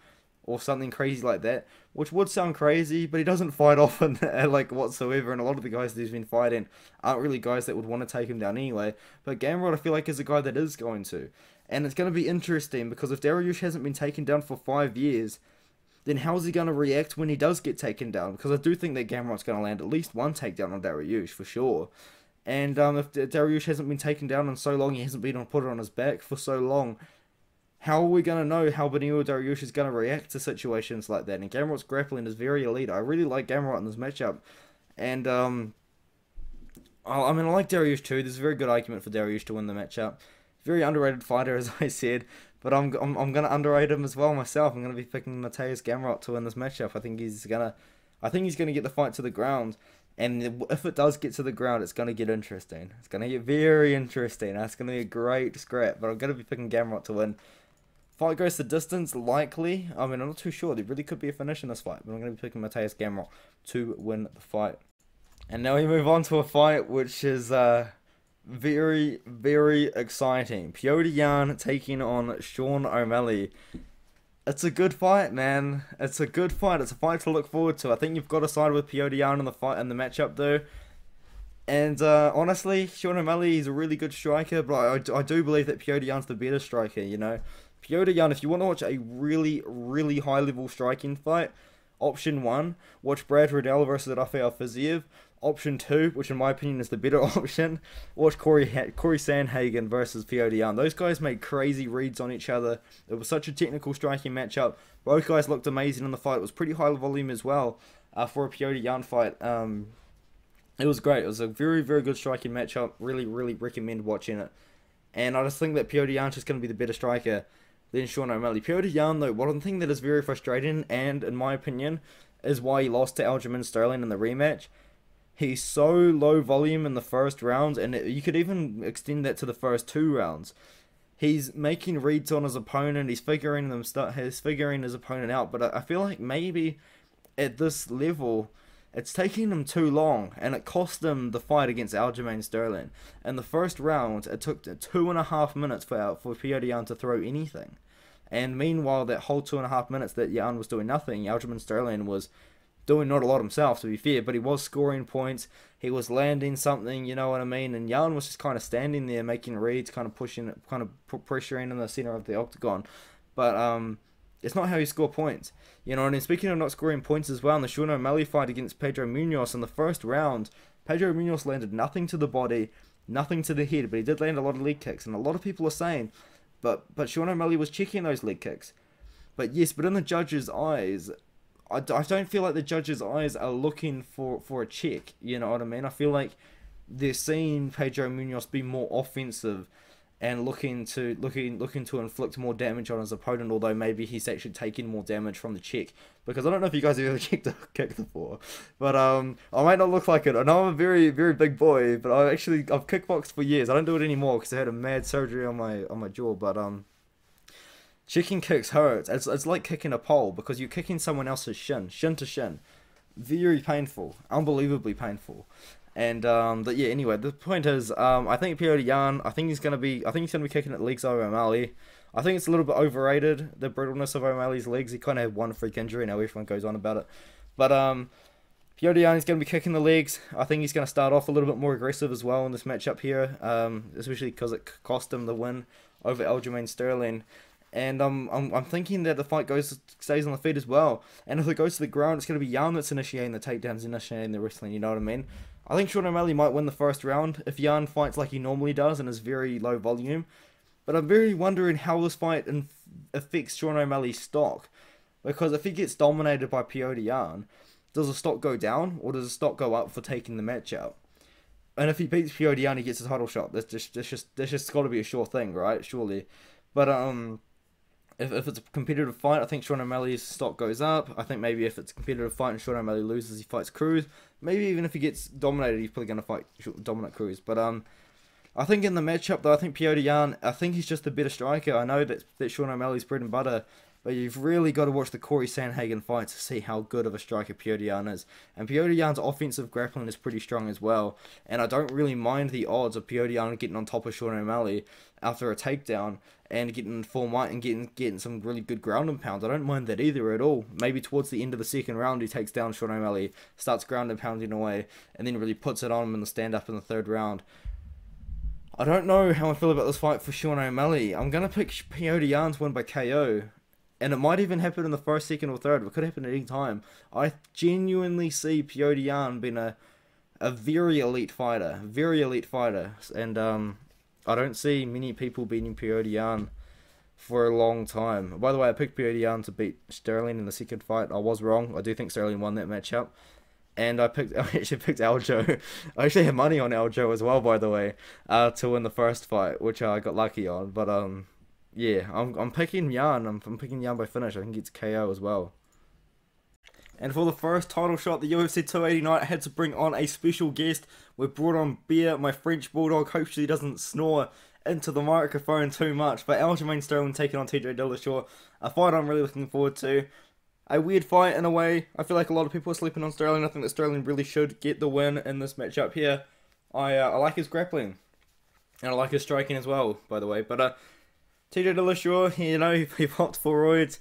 Or something crazy like that, which would sound crazy, but he doesn't fight often, like, whatsoever, and a lot of the guys that he's been fighting aren't really guys that would want to take him down anyway. But Gamrot, I feel like, is a guy that is going to. And it's going to be interesting, because if Dariush hasn't been taken down for 5 years, then how's he going to react when he does get taken down? Because I do think that Gamrot's going to land at least one takedown on Dariush, for sure. And if Dariush hasn't been taken down in so long, he hasn't been put on his back for so long, how are we going to know how Beneil Dariush is going to react to situations like that? And Gamrot's grappling is very elite. I really like Gamrot in this matchup. And, I mean, I like Dariush too. There's a very good argument for Dariush to win the matchup. Very underrated fighter, as I said. But I'm going to underrate him as well myself. I'm going to be picking Mateusz Gamrot to win this matchup. I think he's going to get the fight to the ground. And if it does get to the ground, it's going to get interesting. It's going to get very interesting. That's going to be a great scrap. But I'm going to be picking Gamrot to win. Fight goes the distance, likely. I mean, I'm not too sure. There really could be a finish in this fight. But I'm going to be picking Mateusz Gamrot to win the fight. And now we move on to a fight which is very, very exciting. Petr Yan taking on Sean O'Malley. It's a good fight, man. It's a good fight. It's a fight to look forward to. I think you've got to side with Petr Yan in the fight and the matchup, though. And honestly, Sean O'Malley is a really good striker, but I do believe that Petr Yan's the better striker, you know. Petr Yan, if you want to watch a really, really high-level striking fight, option 1, watch Brad Riddell versus Rafael Fiziev. Option 2, which in my opinion is the better option, watch Corey Sandhagen versus Petr Yan. Those guys made crazy reads on each other. It was such a technical striking matchup. Both guys looked amazing in the fight. It was pretty high volume as well for a Petr Yan fight. It was great. It was a very, very good striking matchup. Really, really recommend watching it. And I just think that Petr Yan's just going to be the better striker than Sean O'Malley. Petr Yan, though, one thing that is very frustrating, and in my opinion, is why he lost to Aljamain Sterling in the rematch. He's so low volume in the first round, and you could even extend that to the first 2 rounds. He's making reads on his opponent. He's figuring his opponent out. But I feel like maybe at this level, it's taking him too long, and it cost him the fight against Aljamain Sterling. In the first round, it took 2.5 minutes for Petr Yan to throw anything. And meanwhile, that whole 2.5 minutes that Yan was doing nothing, Aljamain Sterling was doing not a lot himself, to be fair, but he was scoring points. He was landing something, you know what I mean? And Yan was just kind of standing there, making reads, kind of pushing, kind of pressuring in the center of the octagon. But it's not how you score points. You know, and speaking of not scoring points as well, in the Sean O'Malley fight against Pedro Munoz in the first round, Pedro Munoz landed nothing to the body, nothing to the head, but he did land a lot of leg kicks. And a lot of people are saying, but Sean O'Malley was checking those leg kicks. But yes, but in the judges' eyes, I don't feel like the judges' eyes are looking for a check. You know what I mean? I feel like they're seeing Pedro Munoz be more offensive and looking to inflict more damage on his opponent, although maybe he's actually taking more damage from the check. Because I don't know if you guys have ever kicked before, but I might not look like it. I know I'm a very, very big boy, but I've kickboxed for years. I don't do it anymore because I had a mad surgery on my jaw. But checking kicks hurts. It's like kicking a pole because you're kicking someone else's shin to shin. Very painful, unbelievably painful. And but yeah, anyway, the point is, I think Petr Yan, I think he's gonna be kicking at legs over O'Malley. I think it's a little bit overrated, the brittleness of O'Malley's legs. He kind of had one freak injury, now everyone goes on about it. But Petr Yan is gonna be kicking the legs. I think he's gonna start off a little bit more aggressive as well in this matchup here, especially because it cost him the win over Aljamain Sterling. And I'm thinking that the fight stays on the feet as well. And if it goes to the ground, it's going to be Yan that's initiating the takedowns, initiating the wrestling, you know what I mean? I think Sean O'Malley might win the first round if Yan fights like he normally does and is very low volume. But I'm very wondering how this fight affects Sean O'Malley's stock. Because if he gets dominated by Petr Yan, does the stock go down or does the stock go up for taking the match out? And if he beats Petr Yan, he gets a title shot. That's just got to be a sure thing, right? Surely. But if it's a competitive fight, I think Sean O'Malley's stock goes up. I think maybe if it's a competitive fight and Sean O'Malley loses, he fights Cruz. Maybe even if he gets dominated, he's probably going to fight dominant Cruz. But I think in the matchup, though, I think Petr Yan, I think he's just the better striker. I know that Sean O'Malley's bread and butter, but you've really got to watch the Corey Sandhagen fight to see how good of a striker Petr Yan is. And Petr Yan's offensive grappling is pretty strong as well. And I don't really mind the odds of Petr Yan getting on top of Sean O'Malley after a takedown and getting full might and getting some really good ground and pounds. I don't mind that either at all. Maybe towards the end of the second round, he takes down Sean O'Malley, starts ground and pounding away, and then really puts it on him in the stand-up in the third round. I don't know how I feel about this fight for Sean O'Malley. I'm going to pick Petr Yan to win by KO. And it might even happen in the first, second, or third. It could happen at any time. I genuinely see Petr Yan being a very elite fighter. Very elite fighter. And I don't see many people beating Petr Yan for a long time. By the way, I picked Petr Yan to beat Sterling in the second fight. I was wrong. I do think Sterling won that matchup. And I actually picked Aljo. I actually had money on Aljo as well, by the way, to win the first fight, which I got lucky on. But yeah, I'm picking Yan. I'm picking Yan by finish. I think it's KO as well. And for the first title shot, the UFC 289, I had to bring on a special guest. We brought on Bear, my French bulldog. Hopefully he doesn't snore into the microphone too much. But Aljamain Sterling taking on TJ Dillashaw, a fight I'm really looking forward to. A weird fight in a way. I feel like a lot of people are sleeping on Sterling. I think that Sterling really should get the win in this matchup here. I like his grappling. And I like his striking as well, by the way. But TJ Dillashaw, you know, he popped 4 roids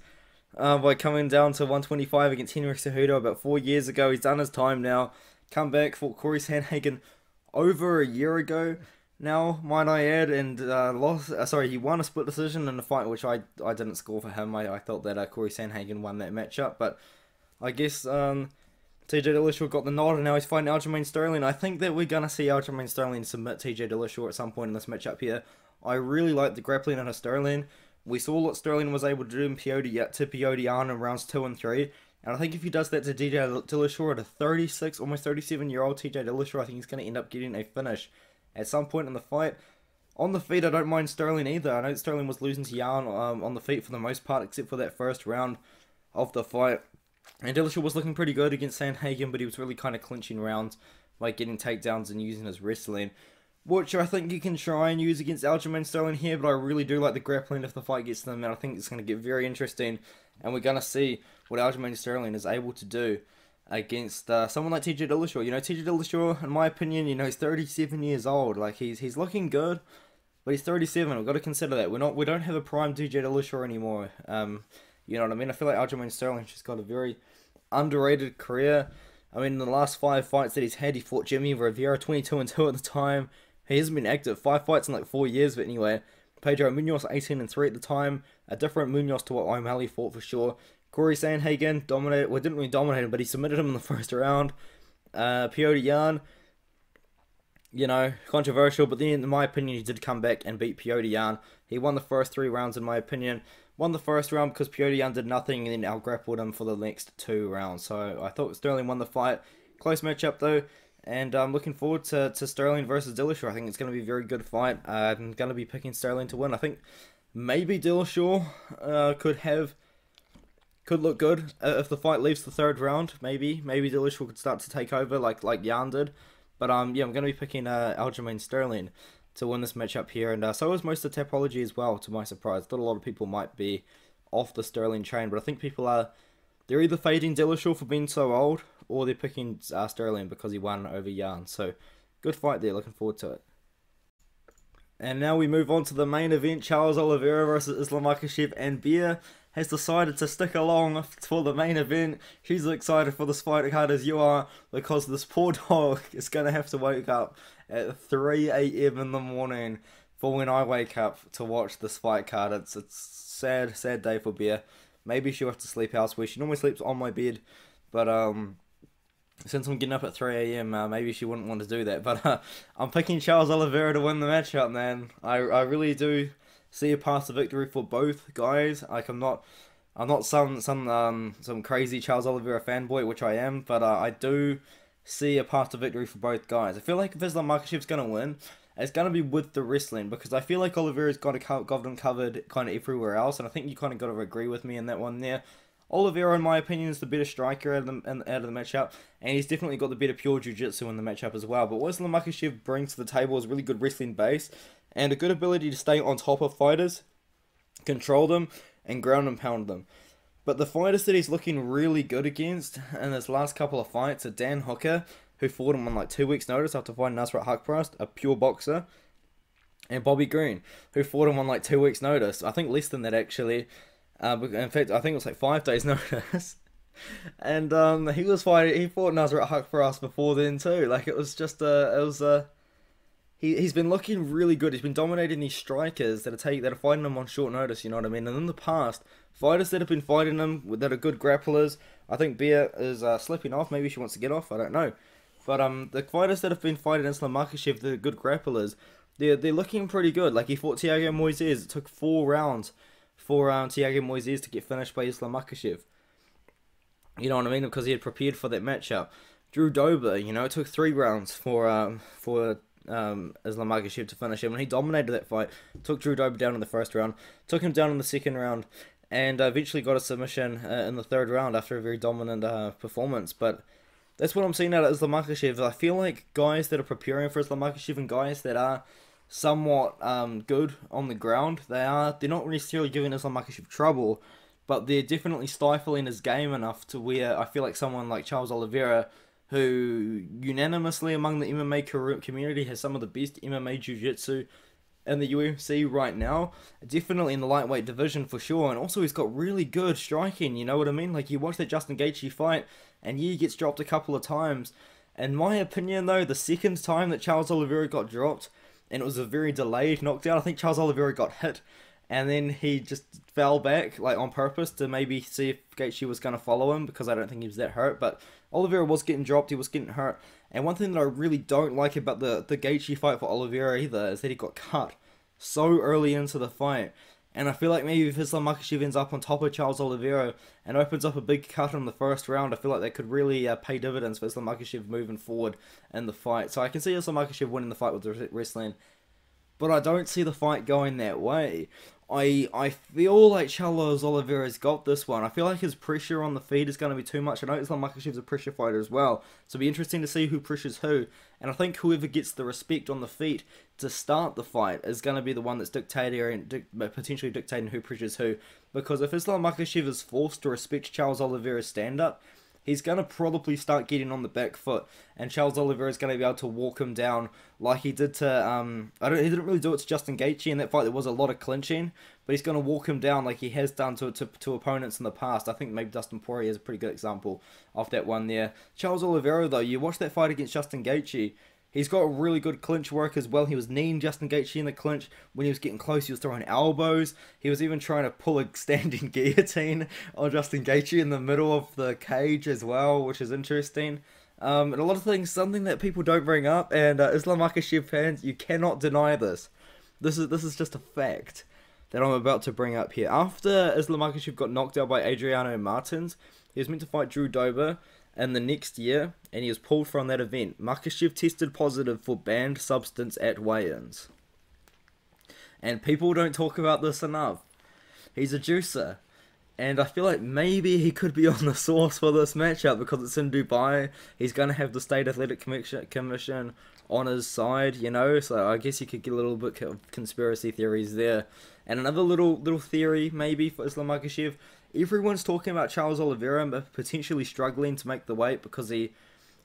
by coming down to 125 against Henry Cejudo about 4 years ago. He's done his time now. Come back, fought Corey Sandhagen over a year ago now, might I add, and he won a split decision in the fight, which I didn't score for him. I thought that Corey Sandhagen won that matchup, but I guess TJ Dillashaw got the nod, and now he's fighting Aljamain Sterling. I think that we're going to see Aljamain Sterling submit TJ Dillashaw at some point in this matchup here. I really like the grappling out of Sterling. We saw what Sterling was able to do to Petr Yan in rounds 2 and 3. And I think if he does that to TJ Dillashaw at a 36, almost 37-year-old TJ Dillashaw, I think he's going to end up getting a finish at some point in the fight. On the feet, I don't mind Sterling either. I know Sterling was losing to Yan on the feet for the most part, except for that first round of the fight. And Dillashaw was looking pretty good against Sandhagen, but he was really kind of clinching rounds by getting takedowns and using his wrestling, which I think you can try and use against Aljamain Sterling here, but I really do like the grappling if the fight gets to them, and I think it's going to get very interesting, and we're going to see what Aljamain Sterling is able to do against someone like TJ Dillashaw. You know, TJ Dillashaw, in my opinion, you know, he's 37 years old. Like, he's looking good, but he's 37. We've got to consider that. We don't have a prime TJ Dillashaw anymore. You know what I mean? I feel like Aljamain Sterling's just got a very underrated career. I mean, in the last 5 fights that he's had, he fought Jimmy Rivera 22-2 at the time. He hasn't been active 5 fights in like 4 years, but anyway. Pedro Munoz 18-3 at the time. A different Munoz to what OMalley fought for sure. Corey Sandhagen dominated, well, didn't really dominate him, but he submitted him in the first round. Petr Yan, you know, controversial, but then in my opinion he did come back and beat Petr Yan. He won the first 3 rounds in my opinion. Won the first round because Petr Yan did nothing and then out-grappled him for the next 2 rounds. So I thought Sterling won the fight. Close matchup though. And I'm looking forward to Sterling versus Dillashaw. I think it's going to be a very good fight. I'm going to be picking Sterling to win. I think maybe Dillashaw could look good if the fight leaves the 3rd round. Maybe Dillashaw could start to take over like Yan did. But yeah, I'm going to be picking Aljamain Sterling to win this matchup here. And so is most of Tapology as well, to my surprise. I thought a lot of people might be off the Sterling train, but I think people are... They're either fading Dillashaw for being so old, or they're picking Sterling because he won over Yan. So, good fight there. Looking forward to it. And now we move on to the main event. Charles Oliveira versus Islam Makhachev. And Bea has decided to stick along for the main event. She's excited for this fight as hard as you are, because this poor dog is going to have to wake up at 3 AM in the morning for when I wake up to watch this fight card. It's a sad day for Bea. Maybe she'll have to sleep elsewhere. She normally sleeps on my bed, but since I'm getting up at 3 AM, maybe she wouldn't want to do that. But I'm picking Charles Oliveira to win the matchup, man. I really do see a path to victory for both guys. Like, I'm not some crazy Charles Oliveira fanboy, which I am, but I do see a path to victory for both guys. I feel like if Islam Makhachev's gonna win, it's going to be with the wrestling, because I feel like Oliveira's got him covered kind of everywhere else, and I think you kind of got to agree with me in that one there. Oliveira, in my opinion, is the better striker out of the matchup, and he's definitely got the better pure jiu-jitsu in the matchup as well. But what Islam Makhachev brings to the table is really good wrestling base, and a good ability to stay on top of fighters, control them, and ground and pound them. But the fighters that he's looking really good against in his last couple of fights are Dan Hooker, who fought him on like 2 weeks' notice after fighting Nasrat Haqparast, a pure boxer, and Bobby Green, who fought him on like 2 weeks' notice. I think less than that, actually. In fact, I think it was like 5 days' notice. And he fought Nasrat Haqparast before then too. Like, it was just he's been looking really good. He's been dominating these strikers that are fighting him on short notice, you know what I mean? And in the past, fighters that have been fighting him that are good grapplers, I think Bea is slipping off. Maybe she wants to get off, I don't know. But the fighters that have been fighting Islam Makhachev, the good grapplers, they're looking pretty good. Like, he fought Thiago Moises. It took 4 rounds for Thiago Moises to get finished by Islam Makhachev. You know what I mean? Because he had prepared for that matchup. Drew Dober, you know, it took 3 rounds for Islam Makhachev to finish him, and he dominated that fight. Took Drew Dober down in the first round, took him down in the second round, and eventually got a submission in the 3rd round after a very dominant performance. But that's what I'm seeing out of Islam Makhachev. I feel like guys that are preparing for Islam Makhachev and guys that are somewhat good on the ground, they're not necessarily giving Islam Makhachev trouble, but they're definitely stifling his game enough to where I feel like someone like Charles Oliveira, who unanimously among the MMA community has some of the best MMA jiu-jitsu in the UFC right now, definitely in the lightweight division for sure, and also he's got really good striking, you know what I mean? Like, you watch that Justin Gaethje fight, and he gets dropped a couple of times. In my opinion, though, the second time that Charles Oliveira got dropped, and it was a very delayed knockdown, I think Charles Oliveira got hit, and then he just fell back, like, on purpose to maybe see if Gaethje was going to follow him, because I don't think he was that hurt, but Oliveira was getting dropped, he was getting hurt, and one thing that I really don't like about the Gaethje fight for Oliveira either is that he got cut so early into the fight. And I feel like maybe if Islam Makhachev ends up on top of Charles Oliveira and opens up a big cut in the first round, I feel like that could really pay dividends for Islam Makhachev moving forward in the fight. So I can see Islam Makhachev winning the fight with the wrestling, but I don't see the fight going that way. I feel like Charles Oliveira's got this one. I feel like his pressure on the feet is going to be too much. I know Islam Makhachev's a pressure fighter as well, so it'll be interesting to see who pressures who. And I think whoever gets the respect on the feet to start the fight is going to be the one that's potentially dictating who pressures who. Because if Islam Makhachev is forced to respect Charles Oliveira's stand-up, he's going to probably start getting on the back foot, and Charles Oliveira is going to be able to walk him down like he did to, he didn't really do it to Justin Gaethje in that fight. There was a lot of clinching, but he's going to walk him down like he has done to opponents in the past. I think maybe Dustin Poirier is a pretty good example of that one there. Charles Oliveira, though, you watch that fight against Justin Gaethje, he's got really good clinch work as well. He was kneeing Justin Gaethje in the clinch. When he was getting close, he was throwing elbows. He was even trying to pull a standing guillotine on Justin Gaethje in the middle of the cage as well, which is interesting. And a lot of things, something that people don't bring up, and Islam Makhachev fans, you cannot deny this. This is just a fact that I'm about to bring up here. After Islam Makhachev got knocked out by Adriano Martins, he was meant to fight Drew Dober in the next year, and he was pulled from that event. Makhachev tested positive for banned substance at weigh-ins. And people don't talk about this enough. He's a juicer. And I feel like maybe he could be on the sauce for this matchup because it's in Dubai. He's going to have the State Athletic Commission on his side, you know. So I guess you could get a little bit of conspiracy theories there. And another little theory maybe for Islam Makhachev. Everyone's talking about Charles Oliveira potentially struggling to make the weight because he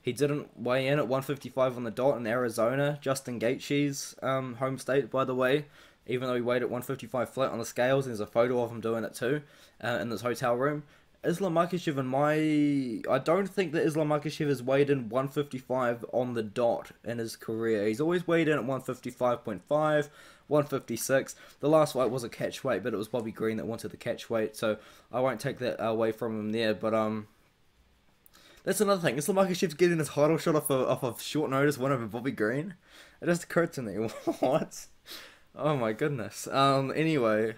didn't weigh in at 155 on the dot in Arizona, Justin Gaethje's home state, by the way. Even though he weighed at 155 flat on the scales, and there's a photo of him doing it too in this hotel room. Islam Makhachev I don't think that Islam Makhachev has weighed in 155 on the dot in his career. He's always weighed in at 155.5, 156. The last fight was a catch weight, but it was Bobby Green that wanted the catch weight, so I won't take that away from him there. But that's another thing. Islam Makhachev's getting his title shot off of short notice win over Bobby Green. It just occurred to me. What? Oh my goodness. Anyway,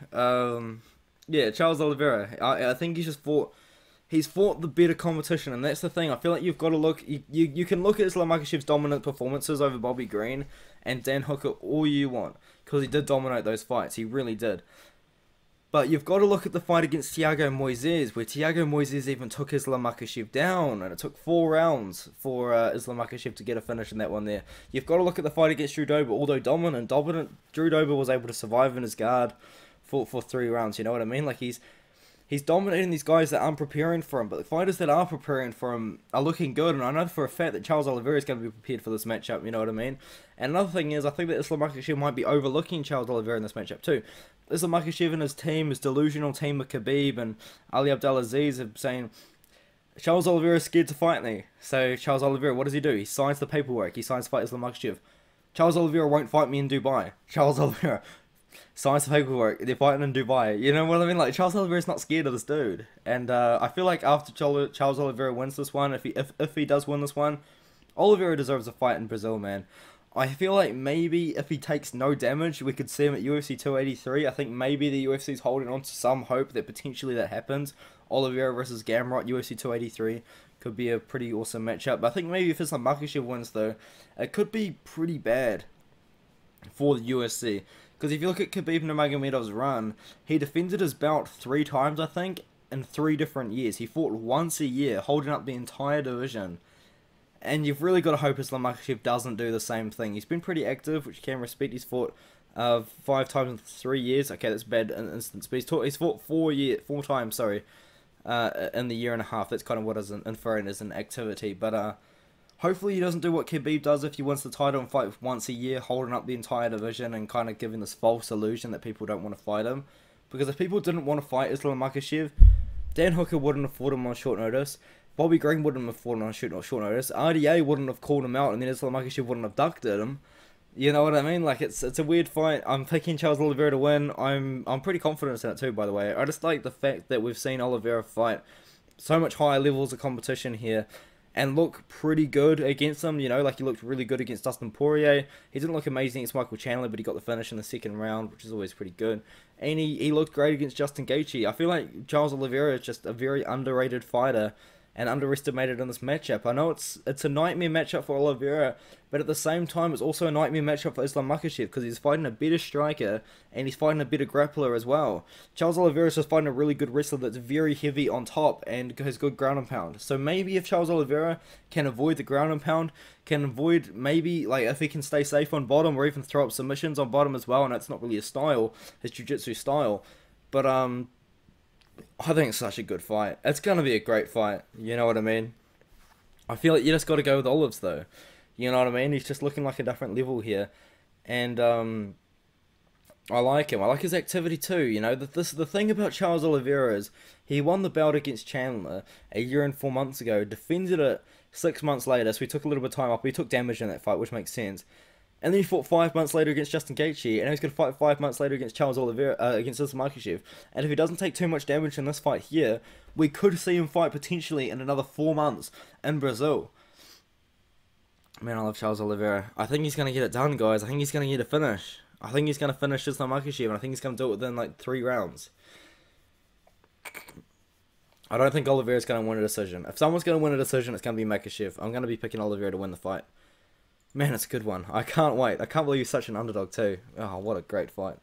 yeah, Charles Oliveira. I think he's fought the better competition, and that's the thing. I feel like you've got to look. You can look at Islam Makhachev's dominant performances over Bobby Green and Dan Hooker all you want, because he did dominate those fights. He really did. But you've got to look at the fight against Thiago Moises, where Thiago Moises even took Islam Makhachev down, and it took 4 rounds for Islam Makhachev to get a finish in that one there. You've got to look at the fight against Drew Dober, although dominant, Drew Dober was able to survive in his guard for 3 rounds, you know what I mean? Like, he's dominating these guys that aren't preparing for him, but the fighters that are preparing for him are looking good, and I know for a fact that Charles Oliveira is going to be prepared for this matchup, you know what I mean? And another thing is, I think that Islam Makhachev might be overlooking Charles Oliveira in this matchup too. Islam Makhachev and his team, his delusional team with Khabib and Ali Abdelaziz, are saying, Charles Oliveira is scared to fight me. So Charles Oliveira, what does he do? He signs the paperwork. He signs to fight Islam Makhachev. Charles Oliveira won't fight me in Dubai. Charles Oliveira signs the paperwork. They're fighting in Dubai. You know what I mean? Like, Charles Oliveira's not scared of this dude. And I feel like after Charles Oliveira wins this one, if he does win this one, Oliveira deserves a fight in Brazil, man. I feel like maybe if he takes no damage, we could see him at UFC 283. I think maybe the UFC's holding on to some hope that potentially that happens. Oliveira versus Gamrot, UFC 283, could be a pretty awesome matchup. But I think maybe if Islam Makhachev wins, though, it could be pretty bad for the UFC. Because if you look at Khabib Nurmagomedov's run, he defended his belt 3 times, I think, in 3 different years. He fought once a year, holding up the entire division. And you've really got to hope Islam Makhachev doesn't do the same thing. He's been pretty active, which you can respect. He's fought 5 times in 3 years. Okay, that's a bad instance. But he's fought 4 times, sorry, in the year and a half. That's kind of what is inferring as an activity. But hopefully he doesn't do what Khabib does if he wins the title and fight once a year, holding up the entire division and kind of giving this false illusion that people don't want to fight him. Because if people didn't want to fight Islam Makhachev, Dan Hooker wouldn't have fought him on short notice. Bobby Green wouldn't have fought him on short notice. RDA wouldn't have called him out, and then Islam Makhachev wouldn't have ducked at him. You know what I mean? Like, it's a weird fight. I'm picking Charles Oliveira to win. I'm pretty confident in it too, by the way. I just like the fact that we've seen Oliveira fight so much higher levels of competition here, and look pretty good against him. You know, like he looked really good against Dustin Poirier. He didn't look amazing against Michael Chandler, but he got the finish in the second round, which is always pretty good. And he looked great against Justin Gaethje. I feel like Charles Oliveira is just a very underrated fighter and underestimated in this matchup. I know it's a nightmare matchup for Oliveira, but at the same time, it's also a nightmare matchup for Islam Makhachev because he's fighting a better striker and he's fighting a better grappler as well. Charles Oliveira is just fighting a really good wrestler that's very heavy on top and has good ground and pound. So maybe if Charles Oliveira can avoid the ground and pound, can avoid maybe like if he can stay safe on bottom or even throw up submissions on bottom as well, and that's not really his style, his jiu-jitsu style, but I think it's such a good fight. It's going to be a great fight. You know what I mean? I feel like you just got to go with Olives, though. You know what I mean? He's just looking like a different level here. And I like him. I like his activity, too. You know, the thing about Charles Oliveira is he won the belt against Chandler a year and 4 months ago, defended it 6 months later, so he took a little bit of time off. But he took damage in that fight, which makes sense. And then he fought 5 months later against Justin Gaethje, and he's going to fight 5 months later against Charles Oliveira, against Islam Makhachev. And if he doesn't take too much damage in this fight here, we could see him fight potentially in another 4 months in Brazil. Man, I love Charles Oliveira. I think he's going to get it done, guys. I think he's going to get a finish. I think he's going to finish Islam Makhachev, and I think he's going to do it within like 3 rounds. I don't think Oliveira's going to win a decision. If someone's going to win a decision, it's going to be Makhachev. I'm going to be picking Oliveira to win the fight. Man, it's a good one. I can't wait. I can't believe he's such an underdog too. Oh, what a great fight.